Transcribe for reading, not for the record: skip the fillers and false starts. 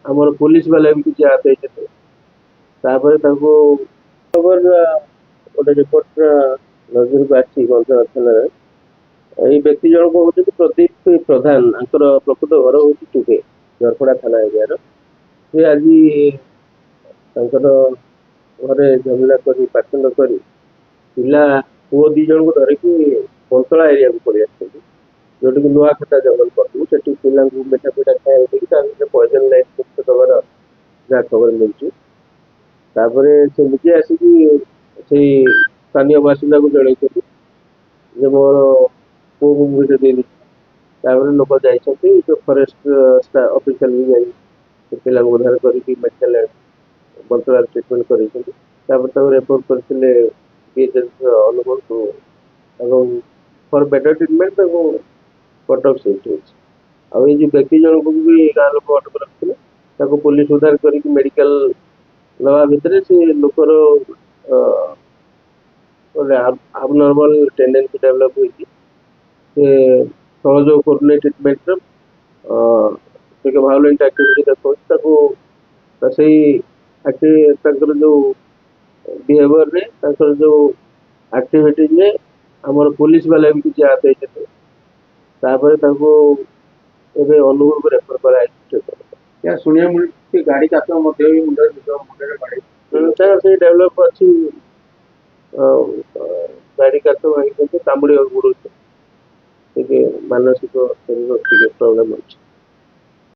ଆମର ପୋଲିସ ବାଲା ବି କିଛି ଆହତ ହେଇଛନ୍ତି। ତାପରେ ତାଙ୍କୁ ଖବର ଗୋଟେ ରିପୋର୍ଟ ନଜରକୁ ଆସିଛି କଂସଳ ଥାନାରେ। ଏଇ ବ୍ୟକ୍ତି ଜଣକ ହଉଛନ୍ତି ପ୍ରଦୀପ ପ୍ରଧାନ। ତାଙ୍କର ପ୍ରକୃତ ଘର ହଉଛି ଟୁକେ, ଝରପଡା ଥାନା ଏରିଆର। ସେ ଆଜି ତାଙ୍କର ଘରେ ଝାମେଲା କରି ପାଚନ କରି ପିଲା ପୁଅ ଦି ଜଣଙ୍କୁ ଧରିକି କଂସଳା ଏରିଆକୁ ପଳେଇ ଆସିଛନ୍ତି, ଯୋଉଠିକି ନୂଆ ଖତା ଜଙ୍ଗଲ କରିବୁ। ସେଠି ପିଲାଙ୍କୁ ମିଠା ପିଠା ଖାଇବାକୁ ଦେଇକି ତା ଭିତରେ ପଏଜନ ଲାଇଟ୍ ମୁକ୍ତ ଦେବାର ଯାହା ଖବର ମିଳୁଛି। ତାପରେ ସେ ନିଜେ ଆସିକି ସେଇ ସ୍ଥାନୀୟ ବାସିନ୍ଦାକୁ ଜଣେଇଛନ୍ତି ଯେ ମୋର ପୁଅକୁ ମୁଁ ଏଇଟା ଦେଇଦେଇଛି। ତାପରେ ଲୋକ ଯାଇଛନ୍ତି, ଫରେଷ୍ଟ ଅଫିସିଆଲ ବି ଯାଇ ସେ ପିଲାଙ୍କୁ ଉଦ୍ଧାର କରିକି ମେଡିକାଲ ବନ୍ତଳାରେ ଟ୍ରିଟମେଣ୍ଟ କରିଛନ୍ତି। ତାପରେ ତାକୁ ରେଫର କରିଥିଲେ ବିଏଚଏସ ଅନୁଗୁଳକୁ ଏବଂ ଫର ବେଟର ଟ୍ରିଟମେଣ୍ଟ ତାକୁ କଟକ ସିଫ୍ଟ ହେଇଛି। ଆଉ ଏଇ ଯୋଉ ବ୍ୟକ୍ତି ଜଣକୁ ବି ଗାଁ ଲୋକ ଅଟକ ରଖିଥିଲେ, ତାକୁ ପୋଲିସ ଉଦ୍ଧାର କରିକି ମେଡିକାଲ ନେବା ଭିତରେ ସେ ଲୋକର ଗୋଟେ ଆବନର୍ମାଲ ଟେଣ୍ଡେନ୍ସି ଡେଭଲପ ହେଇଛି। ସେ ସହଯୋଗ କରୁନି ଟ୍ରିଟମେଣ୍ଟର, ଟିକେ ଭାয়োଲେଣ୍ଟ ଆକ୍ଟିଭିଟି ଦେଖାଉଛି ତାକୁ। ସେଇ ତାଙ୍କର ଯୋଉ ବିହେଭିୟରରେ, ତାଙ୍କର ଯୋଉ ଆକ୍ଟିଭିଟିରେ ଆମର ପୋଲିସ ବାଲା ବି କିଛି ଆହତ ହେଇଛନ୍ତି। ତାପରେ ତାଙ୍କୁ ଏବେ ଅନୁଗୁଳକୁ ରେଫର କରାଯାଇଛି। ଏହା ଶୁଣିବାକୁ ମିଳୁଛି ଗାଡି ଚାପ ମଧ୍ୟ ବି ମୁଣ୍ଡରେ ବାଡେଇ ତାର ସେଇ ଡେଭଲପ ଅଛି। ଗାଡି କାଚ ଭାଙ୍ଗିଛନ୍ତି, କାମୁଡିବାକୁ ପଡୁଛି, ଟିକେ ମାନସିକ ଶରୀର ଟିକେ ପ୍ରୋବ୍ଲେମ ଅଛି।